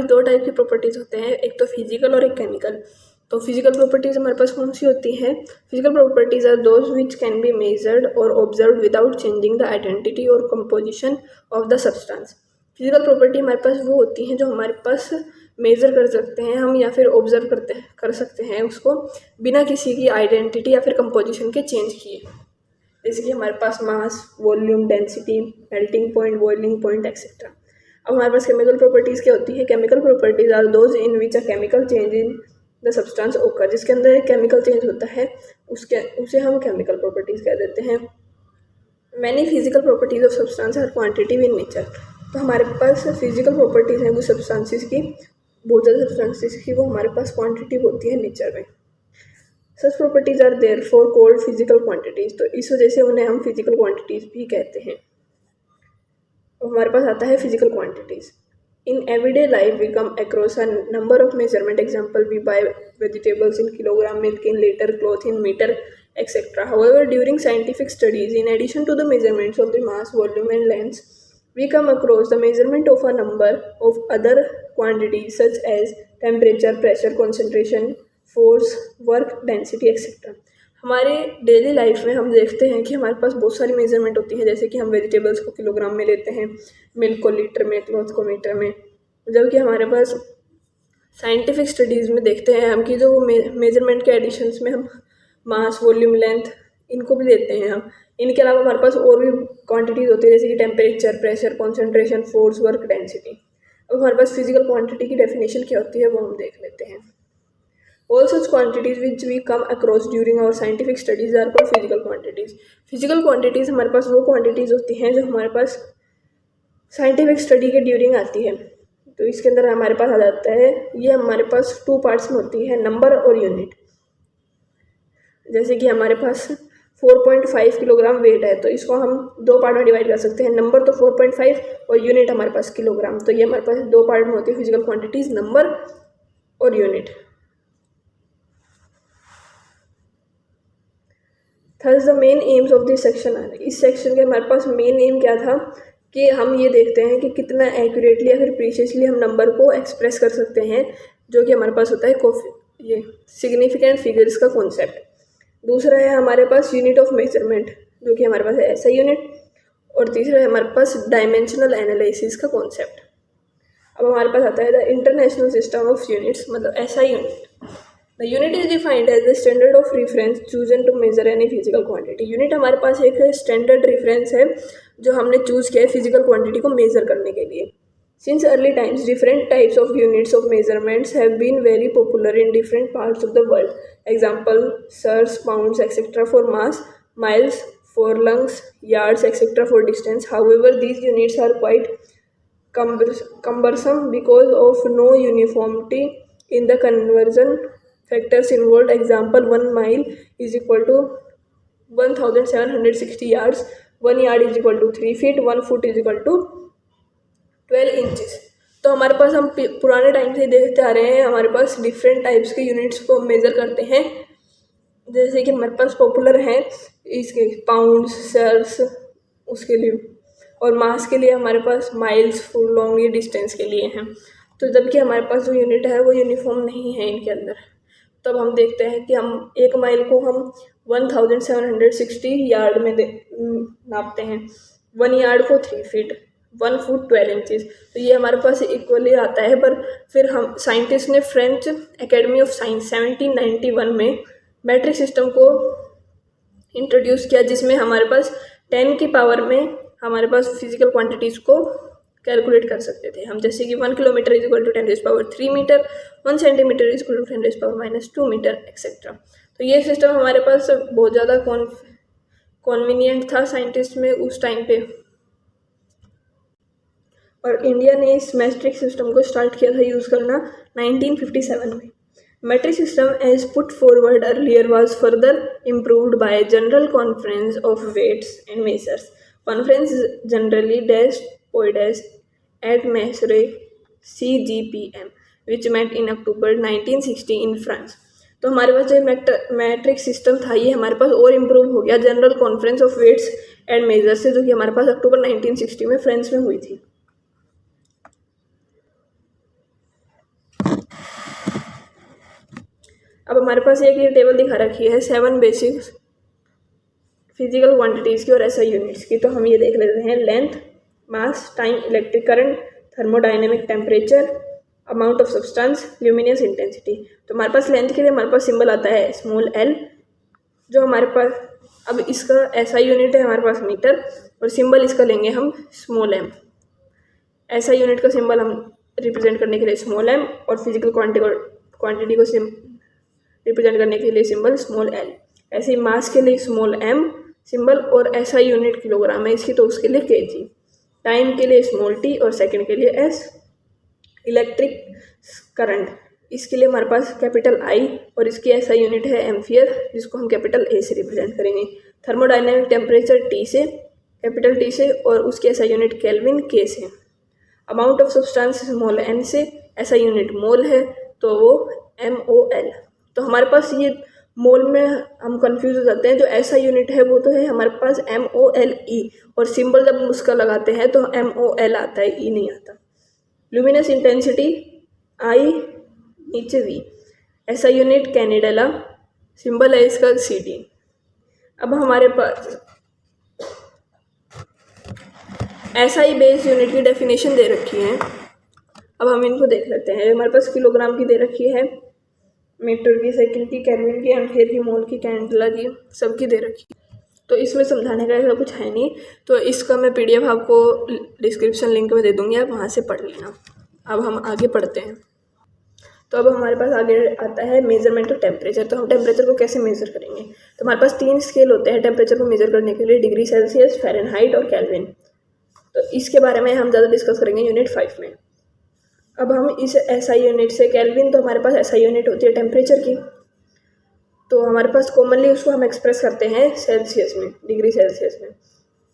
दो टाइप की प्रॉपर्टीज़ होते हैं, एक तो फिजिकल और एक केमिकल। तो फिजिकल प्रॉपर्टीज़ हमारे पास कौन सी होती हैं? Physical properties are those which can be measured और observe without changing the identity और composition of the substance. Physical property हमारे पास वो होती हैं जो हमारे पास मेज़र कर सकते हैं हम, या फिर ऑब्जर्व कर सकते हैं उसको बिना किसी की आइडेंटिटी या फिर कंपोजिशन के चेंज किए। जैसे कि हमारे पास mass, volume, density, melting point, boiling point etcetera. अब हमारे पास केमिकल प्रॉपर्टीज़ क्या होती है? Chemical properties are those in which a chemical change in the substance occur. जिसके अंदर एक केमिकल चेंज होता है उसे हम केमिकल प्रॉपर्टीज़ कह देते हैं। Many physical properties of substance are quantitative in nature. तो हमारे पास फिजिकल प्रॉपर्टीज़ हैं वो सब्सटेंसेस की, बहुत ज़्यादा सब्सटेंसेस की, वो हमारे पास क्वांटिटिव होती है नेचर में। Such properties are therefore called physical quantities. तो इस वजह से उन्हें हम फिजिकल क्वांटिटीज़ भी कहते हैं। हमारे पास आता है physical quantities. In everyday life, we come across a number of measurement example. We buy vegetables in kilogram, milk in liter, cloth in meter, etc. However, during scientific studies, in addition to the measurements of the mass, volume, and length, we come across the measurement of a number of other quantities such as temperature, pressure, concentration, force, work, density, etc. हमारे daily life में हम देखते हैं कि हमारे पास बहुत सारी measurement होती है, जैसे कि हम वेजिटेबल्स को किलोग्राम में लेते हैं, मिल्क को लीटर में, क्लॉथ को मीटर में। जबकि हमारे पास साइंटिफिक स्टडीज़ में देखते हैं हम कि जो मेजरमेंट के एडिशंस में हम मास, वॉल्यूम, लेंथ इनको भी लेते हैं हम। इनके अलावा हमारे पास और भी क्वांटिटीज़ होती है, जैसे कि temperature, pressure, concentration, force, work, density. अब हमारे पास फिजिकल क्वांटिटी की डेफिनेशन क्या होती है वो हम देख लेते हैं। All such quantities which we come across during our scientific studies are called physical quantities. Physical quantities हमारे पास वो quantities होती हैं जो हमारे पास साइंटिफिक स्टडी के ड्यूरिंग आती है। तो इसके अंदर हमारे पास आ जाता है, ये हमारे पास 2 पार्ट्स में होती है, नंबर और यूनिट। जैसे कि हमारे पास 4.5 किलोग्राम वेट है, तो इसको हम 2 पार्ट में डिवाइड कर सकते हैं। नंबर तो 4.5 और यूनिट हमारे पास किलोग्राम। तो ये हमारे पास 2 पार्ट में होती है फिजिकल क्वांटिटीज़, नंबर और unit. Thus the main aims of this section are. इस सेक्शन के हमारे पास मेन एम क्या था कि हम ये देखते हैं कि कितना एक्यूरेटली या फिर प्रीशियसली हम नंबर को एक्सप्रेस कर सकते हैं, जो कि हमारे पास होता है ये सिग्निफिकेंट फिगर्स का कॉन्सेप्ट। दूसरा है हमारे पास यूनिट ऑफ मेजरमेंट, जो कि हमारे पास है ऐसा यूनिट। और तीसरा है हमारे पास डायमेंशनल एनालिसिस का कॉन्सेप्ट। अब हमारे पास आता है the international system of units, मतलब ऐसा unit. The unit is defined as the standard of reference chosen to measure any physical quantity. Unit हमारे पास एक स्टैंडर्ड रेफरेंस है जो हमने चूज़ किया है फिजिकल क्वांटिटी को मेजर करने के लिए। Since early times, different types of units of measurements have been very popular in different parts of the world. Example, sers, pounds, etc. for mass, miles for length, yards, etc. for distance. However, these units are quite cumbersome because of no uniformity in the conversion factors involved. Example, 1 mile is equal to 1760 yards, 1 yard is equal to 3 feet, 1 foot is equal to 12 inches. तो हमारे पास हम पुराने time से देखते आ रहे हैं, हमारे पास different types के यूनिट्स को मेज़र करते हैं। जैसे कि हमारे पास पॉपुलर हैं इसके पाउंड्स, सेल्स उसके लिए, और मास के लिए हमारे पास माइल्स, फुट, लॉन्ग, ये डिस्टेंस के लिए हैं। तो जबकि हमारे पास जो यूनिट है वो यूनिफॉर्म नहीं है इनके अंदर। तब हम देखते हैं कि हम 1 माइल को हम 1760 यार्ड में नापते हैं, 1 यार्ड को 3 फीट, 1 फुट 12 इंचेस। तो ये हमारे पास इक्वली आता है। पर फिर हम साइंटिस्ट ने फ्रेंच एकेडमी ऑफ साइंस 1791 में मैट्रिक सिस्टम को इंट्रोड्यूस किया, जिसमें हमारे पास 10 की पावर में हमारे पास फिजिकल क्वांटिटीज़ को कैलकुलेट कर सकते थे हम। जैसे कि 1 kilometre is equal to 10⁻³ metre, 1 centimetre is equal to 10⁻² metre etcetera. तो ये सिस्टम हमारे पास बहुत ज़्यादा कॉन्वीनियंट था साइंटिस्ट में उस टाइम पे। और इंडिया ने इस मैट्रिक सिस्टम को स्टार्ट किया था यूज़ करना 1957 में। Metric system as put forward earlier was further improved by General Conference of Weights and Measures. Conference generally poides at Marseille CGPM, which met in October 1960 in France. तो हमारे पास जो matric system था ये हमारे पास और improve हो गया general conference of weights and measures से, जो कि हमारे पास अक्टूबर 1960 में फ्रांस में हुई थी। अब हमारे पास एक ये टेबल दिखा रखी है 7 बेसिक फिजिकल क्वांटिटीज़ की और एसआई यूनिट्स की। तो हम ये देख लेते हैं, length, mass, time, electric current, thermodynamic temperature, amount of substance, luminous intensity. तो हमारे पास लेंथ के लिए हमारे पास सिंबल आता है स्मॉल एल, जो हमारे पास, अब इसका एसआई यूनिट है हमारे पास मीटर, और सिंबल इसका लेंगे हम स्मॉल एम। एसआई यूनिट का सिंबल हम रिप्रेजेंट करने के लिए स्मॉल एम, और फिजिकल क्वांटिटी को रिप्रेजेंट करने के लिए सिंबल स्मॉल एल। ऐसे ही मास के लिए स्मॉल एम सिंबल, और एसआई यूनिट किलोग्राम है इसकी, तो उसके लिए केजी। टाइम के लिए स्मॉल टी और सेकंड के लिए एस। इलेक्ट्रिक करंट, इसके लिए हमारे पास कैपिटल आई, और इसकी एसआई यूनिट है एम्पियर, जिसको हम कैपिटल ए से रिप्रेजेंट करेंगे। थर्मोडाइनेमिक टेम्परेचर टी से, कैपिटल टी से, और उसकी एसआई यूनिट केल्विन के से। Amount of substance small N से, एसआई यूनिट मोल है, तो वो MOL। तो हमारे पास ये मोल में हम कंफ्यूज हो जाते हैं, जो ऐसा यूनिट है वो तो है हमारे पास MOLE, और सिंबल जब हम उसका लगाते हैं तो MOL आता है, E नहीं आता। ल्यूमिनस इंटेंसिटी I नीचे V, ऐसा यूनिट कैनेडेला, सिंबल है इसका CD। अब हमारे पास SI बेस यूनिट की डेफिनेशन दे रखी है। अब हम इनको देख लेते हैं। हमारे पास किलोग्राम की दे रखी है, मीटर की, सेकंड की, केल्विन की, एम्पियर की, मोल की, कैंडेला की, सबकी दे रखी है। तो इसमें समझाने का ऐसा कुछ है नहीं, तो इसका मैं PDF आपको डिस्क्रिप्शन लिंक में दे दूँगी, आप वहाँ से पढ़ लेना। अब हम आगे पढ़ते हैं। तो अब हमारे पास आगे आता है मेजरमेंट ऑफ टेम्परेचर। तो हम टेम्परेचर को कैसे मेज़र करेंगे? तो हमारे पास 3 स्केल होते हैं टेम्परेचर को मेज़र करने के लिए, डिग्री सेल्सियस, फ़ारेनहाइट और केल्विन। तो इसके बारे में हम ज़्यादा डिस्कस करेंगे यूनिट 5 में। अब हम इस SI यूनिट से केल्विन, तो हमारे पास SI यूनिट होती है टेम्परेचर की, तो हमारे पास कॉमनली उसको हम एक्सप्रेस करते हैं सेल्सियस में, डिग्री सेल्सियस में।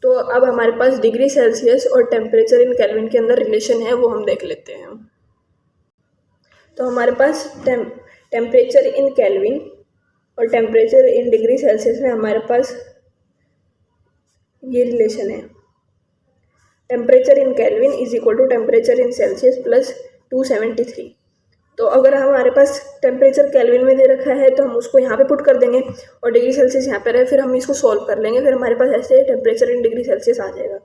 तो अब हमारे पास डिग्री सेल्सियस और टेम्परेचर इन केल्विन के अंदर रिलेशन है, वो हम देख लेते हैं। तो हमारे पास टेम्परेचर इन केल्विन और टेम्परेचर इन डिग्री सेल्सियस में हमारे पास ये रिलेशन है, temperature in kelvin is equal to temperature in Celsius plus 273। तो अगर हमारे पास टेम्परेचर केल्विन में दे रखा है तो हम उसको यहाँ पे पुट कर देंगे, और डिग्री सेल्सियस यहाँ पे रहे, फिर हम इसको सॉल्व कर लेंगे, फिर हमारे पास ऐसे टेम्परेचर इन डिग्री सेल्सियस आ जाएगा।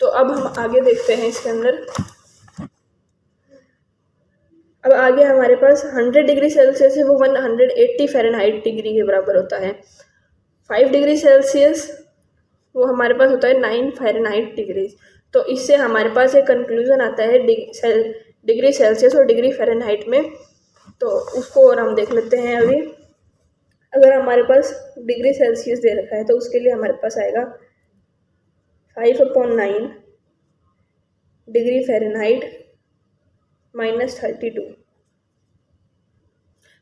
तो अब हम आगे देखते हैं इसके अंदर। अब आगे हमारे पास 100 डिग्री सेल्सियस है, वो 180 फ़ारेनहाइट डिग्री के बराबर होता है। 5 डिग्री सेल्सियस वो हमारे पास होता है 9 फ़ारेनहाइट डिग्री। तो इससे हमारे पास एक कंक्लूजन आता है डिग्री सेल्सियस और डिग्री फ़ारेनहाइट में। तो उसको और हम देख लेते हैं अभी। अगर हमारे पास डिग्री सेल्सियस दे रखा है तो उसके लिए हमारे पास आएगा 5/9 डिग्री फ़ारेनहाइट -32।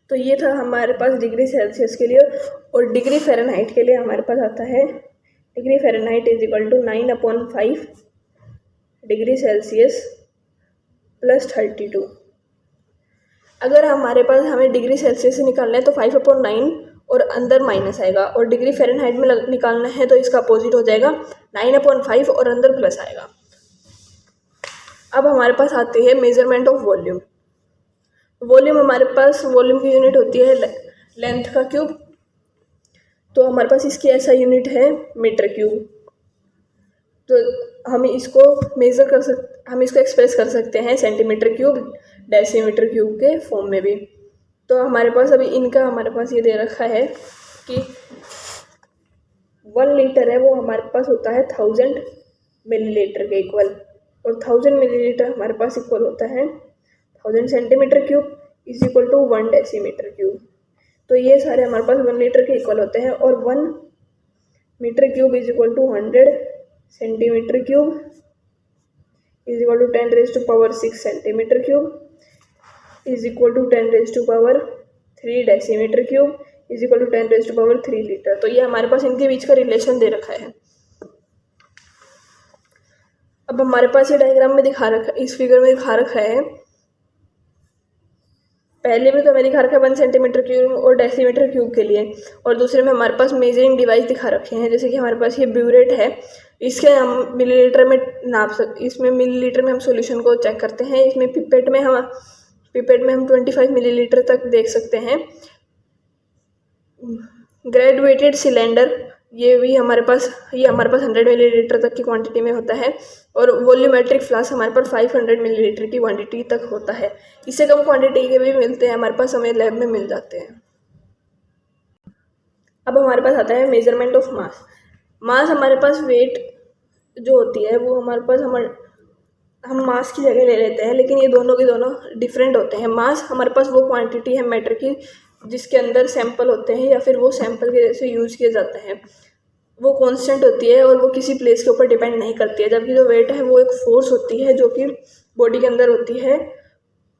तो ये था हमारे पास डिग्री सेल्सियस के लिए, और डिग्री फ़ारेनहाइट के लिए हमारे पास आता है degree Fahrenheit is equal to 9/5 degree Celsius plus 32। अगर हमारे पास हमें डिग्री सेल्सियस से निकालना है तो 5/9 और अंदर माइनस आएगा, और डिग्री फ़ारेनहाइट में निकालना है तो इसका अपोजिट हो जाएगा, 9/5 और अंदर प्लस आएगा। अब हमारे पास आती है मेजरमेंट ऑफ वॉल्यूम। वॉल्यूम हमारे पास, वॉल्यूम की यूनिट होती है लेंथ का क्यूब। तो हमारे पास इसकी ऐसा यूनिट है मीटर क्यूब। तो हम इसको मेज़र कर हम इसको एक्सप्रेस कर सकते हैं सेंटीमीटर क्यूब, डेसीमीटर क्यूब के फॉर्म में भी। तो हमारे पास अभी इनका हमारे पास ये दे रखा है कि 1 लीटर है वो हमारे पास होता है 1000 मिलीलीटर के इक्वल, और 1000 मिलीलीटर हमारे पास इक्वल होता है 1000 centimetre cube is equal to 1 decimetre cube. तो ये सारे हमारे पास 1 लीटर के इक्वल होते हैं, और 1 metre cube is equal to 100 centimetre cube is equal to 10⁻⁶ centimetre cube is equal to 10⁻3 decimetre cube is equal to 10⁻3 litre. तो ये हमारे पास इनके बीच का रिलेशन दे रखा है। अब हमारे पास ये डायग्राम में दिखा रखा, इस फिगर में दिखा रखा है, पहले में तो हमें दिखा रखा है 1 सेंटीमीटर क्यूब और डेसीमीटर क्यूब के लिए, और दूसरे में हमारे पास मेजरिंग डिवाइस दिखा रखे हैं। जैसे कि हमारे पास ये ब्यूरेट है, इसके हम मिलीलीटर में इसमें मिलीलीटर में हम सॉल्यूशन को चेक करते हैं। इसमें पिपेट में हम पिपेट में हम 25 मिलीलीटर तक देख सकते हैं। ग्रेजुएटेड सिलेंडर, ये हमारे पास 100 मिलीलीटर तक की क्वांटिटी में होता है। और वॉल्यूमेट्रिक फ्लास्क हमारे पास 500 मिलीलीटर की क्वांटिटी तक होता है। इससे कम क्वांटिटी के भी मिलते हैं हमारे पास, हमें लैब में मिल जाते हैं। अब हमारे पास आता है मेजरमेंट ऑफ मास हमारे पास वेट जो होती है वो हमारे पास हम मास की जगह ले लेते हैं, लेकिन ये दोनों के दोनों डिफरेंट होते हैं। मास हमारे पास वो क्वांटिटी है मैटर की जिसके अंदर सैंपल होते हैं या फिर वो सैंपल के जैसे यूज़ किए जाते हैं, वो कांस्टेंट होती है और वो किसी प्लेस के ऊपर डिपेंड नहीं करती है। जबकि जो वेट है वो एक फोर्स होती है जो कि बॉडी के अंदर होती है,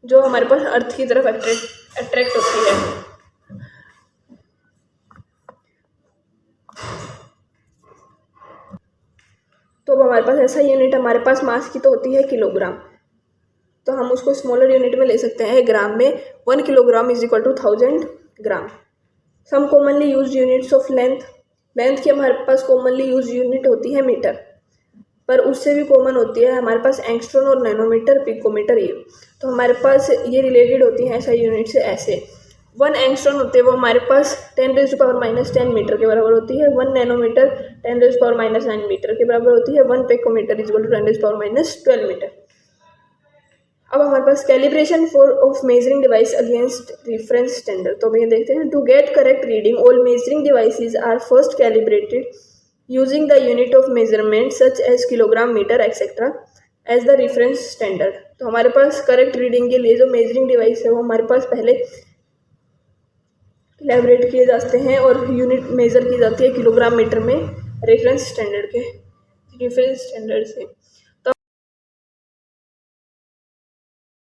जो हमारे पास अर्थ की तरफ अट्रैक्ट होती है। तो अब हमारे पास ऐसा यूनिट हमारे पास मास की तो होती है किलोग्राम, तो हम उसको स्मॉलर यूनिट में ले सकते हैं ग्राम में। 1 kilogram is equal to 1000 gram. Some commonly use units of length की हमारे पास कॉमनली यूज यूनिट होती है मीटर, पर उससे भी कॉमन होती है हमारे पास एंगस्ट्रॉन और नैनोमीटर, पिकोमीटर। ये तो हमारे पास ये रिलेटेड होती हैं ऐसा यूनिट से ऐसे। 1 एंगस्ट्रॉन होते हैं वो हमारे पास 10⁻⁻10 मीटर के बराबर होती है। 1 नैनोमीटर 10⁻⁹ मीटर के बराबर होती है। 1 picometre is equal to 10⁻12 metre. अब हमारे पास calibration of measuring device against reference standard. तो ये देखते हैं, to get correct reading all measuring devices are first calibrated using the unit of measurement such as kilogram, metre etcetera as the reference standard. तो हमारे पास correct reading के लिए जो measuring device है वो हमारे पास पहले कैलिब्रेट किए जाते हैं और यूनिट मेजर की जाती है किलोग्राम, मीटर में रेफरेंस स्टैंडर्ड से।